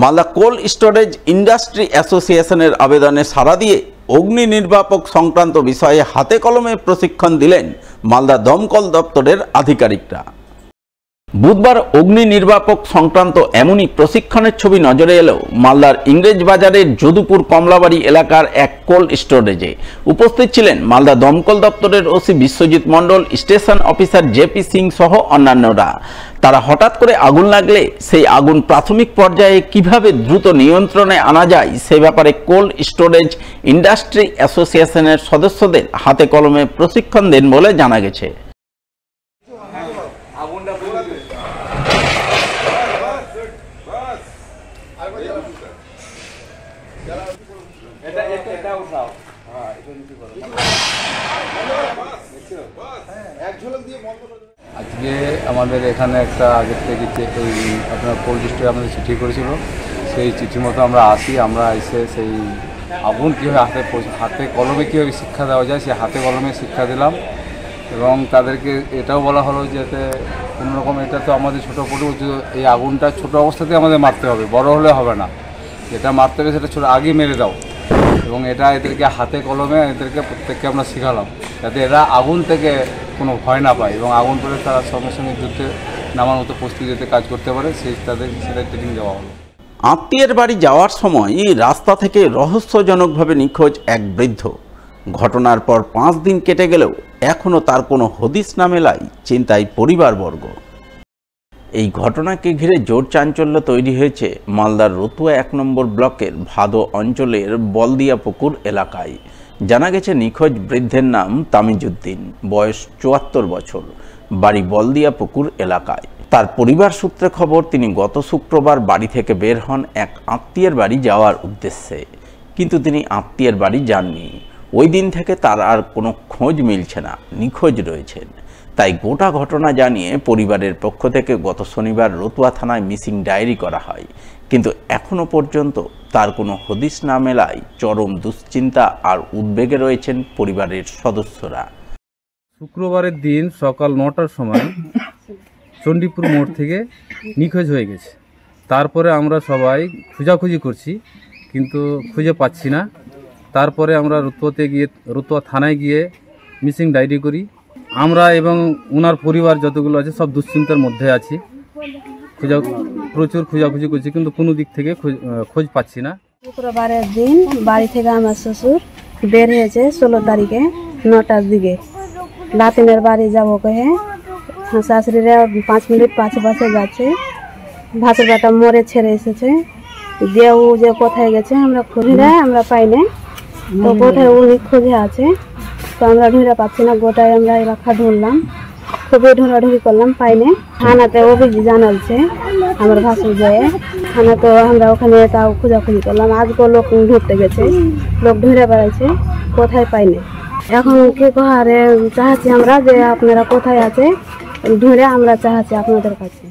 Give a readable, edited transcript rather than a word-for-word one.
Malda cold storage industry অ্যাসোসিয়েশনের আবেদনে সাড়া দিয়ে অগ্নি নির্বাপক সংক্রান্ত বিষয়ে হাতে কলমে প্রশিক্ষণ দিলেন মালদা দমকল দপ্তরের আধিকারিকরা। বুধবার অগ্নি নির্বাপক সংক্রান্ত এমনই প্রশিক্ষণের ছবি নজরে এলো মালদার ইংরেজ বাজারের যদুপুর কমলাবাড়ি এলাকার এক কোল্ড স্টোরেজে। উপস্থিত ছিলেন মালদা দমকল দপ্তরের OC Biswajit Mondal, station officer JP Singh সহ অন্যান্যরা। তারা হঠাৎ করে আগুন লাগলে সেই আগুন প্রাথমিক পর্যায়ে কিভাবে দ্রুত নিয়ন্ত্রণে আনা যায় সে ব্যাপারে কোল্ড স্টোরেজ ইন্ডাস্ট্রি অ্যাসোসিয়েশনের সদস্যদের হাতে কলমে প্রশিক্ষণ দেন বলে জানা গেছে। আজকে আমাদের এখানে একটা আগের থেকে আপনার কোল্ড স্টোরে আমাদের চিঠি করেছিল, সেই চিঠি মতো আমরা আসি। আমরা এসে সেই আগুন কীভাবে হাতে কলমে কীভাবে শিক্ষা দেওয়া যায় সেই হাতে কলমে শিক্ষা দিলাম এবং তাদেরকে এটাও বলা হলো যাতে কোনোরকম, এটা তো আমাদের ছোটো পটু, এই আগুনটা ছোটো অবস্থাতে আমাদের মারতে হবে, বড় হলে হবে না। যেটা মারতে হবে সেটা ছোটো আগেই মেরে দাও। এবং এটা এদেরকে হাতে কলমে এদেরকে প্রত্যেককে আমরা শিখালাম যাতে এরা আগুন থেকে কোনো ভয় না পায় এবং আগুন পরে তারা সঙ্গে সঙ্গে যুদ্ধে নামার মতো প্রস্তুতিতে কাজ করতে পারে, তাদের সেটা ট্রেনিং দেওয়া হলো। আত্মীয়ের বাড়ি যাওয়ার সময় রাস্তা থেকে রহস্যজনকভাবে নিখোঁজ এক বৃদ্ধ। ঘটনার পর 5 দিন কেটে গেলেও এখনও তার কোনো হদিস না মেলায় চিন্তায় পরিবারবর্গ। এই ঘটনাকে ঘিরে জোর চাঞ্চল্য তৈরি হয়েছে মালদার রতুয়া 1 নম্বর ব্লকের ভাদো অঞ্চলের বলদিয়া পুকুর এলাকায়। জানা গেছে নিখোঁজ বৃদ্ধের নাম তামিজউদ্দিন, বয়স 74 বছর, বাড়ি বলদিয়া পুকুর এলাকায়। তার পরিবার সূত্রে খবর তিনি গত শুক্রবার বাড়ি থেকে বের হন এক আত্মীয়ের বাড়ি যাওয়ার উদ্দেশ্যে, কিন্তু তিনি আত্মীয়ের বাড়ি যাননি। ওই দিন থেকে তার আর কোনো খোঁজ মিলছে না, নিখোঁজ রয়েছেন। তাই গোটা ঘটনা জানিয়ে পরিবারের পক্ষ থেকে গত শনিবার রতুয়া থানায় মিসিং ডায়েরি করা হয়, কিন্তু এখনও পর্যন্ত তার কোনো হদিস না মেলায় চরম দুশ্চিন্তা আর উদ্বেগে রয়েছেন পরিবারের সদস্যরা। শুক্রবারের দিন সকাল 9টার সময় চণ্ডীপুর মোড় থেকে নিখোঁজ হয়ে গেছে। তারপরে আমরা সবাই খোঁজাখুঁজি করছি কিন্তু খুঁজে পাচ্ছি না। তারপরে আমরা রতুয়া থানায় গিয়ে মিসিং ডায়েরি করি। আমরা এবং ওনার পরিবার যতগুলো আছে সব দুশ্চিন্তার মধ্যে আছি। প্রচুর খোঁজাখুঁজি করছি কিন্তু কোনো দিক থেকে খোঁজ পাচ্ছি না। শুক্রবারের দিন বাড়ি থেকে আমার শ্বশুর বের হয়েছে 16 তারিখে 9টার দিকে। লাতিনের বাড়ি যাবো কহে শাশুড়িরা 5 মিনিট পাশে যাচ্ছে। ভাসুর বেটা মরে ছেড়ে এসেছে দিয়ে ও যে কোথায় গেছে আমরা আমরা পাই না। তো কোথায় উনি খোঁজে আছে, তো আমরা ঢুঁড়ে পাচ্ছি না। গোটায় আমরা এলাকা ঢুঁড়লাম, খুবই ঢোঁড়াঢুঁড়ি করলাম, পাইনি। থানাতে অভিযোগ জানালছে আমার ভাসুর যেয়ে থানা, তো আমরা ওখানে তাও খোঁজাখুঁজি করলাম। আজকেও লোক ঢুকতে গেছে, লোক ঢুঁড়ে বেড়াইছে, কোথায় পাইনি। এখন কি কহারে চাচ্ছি আমরা যে আপনারা কোথায় আছে ঢুঁড়ে আমরা চাচ্ছি আপনাদের কাছে।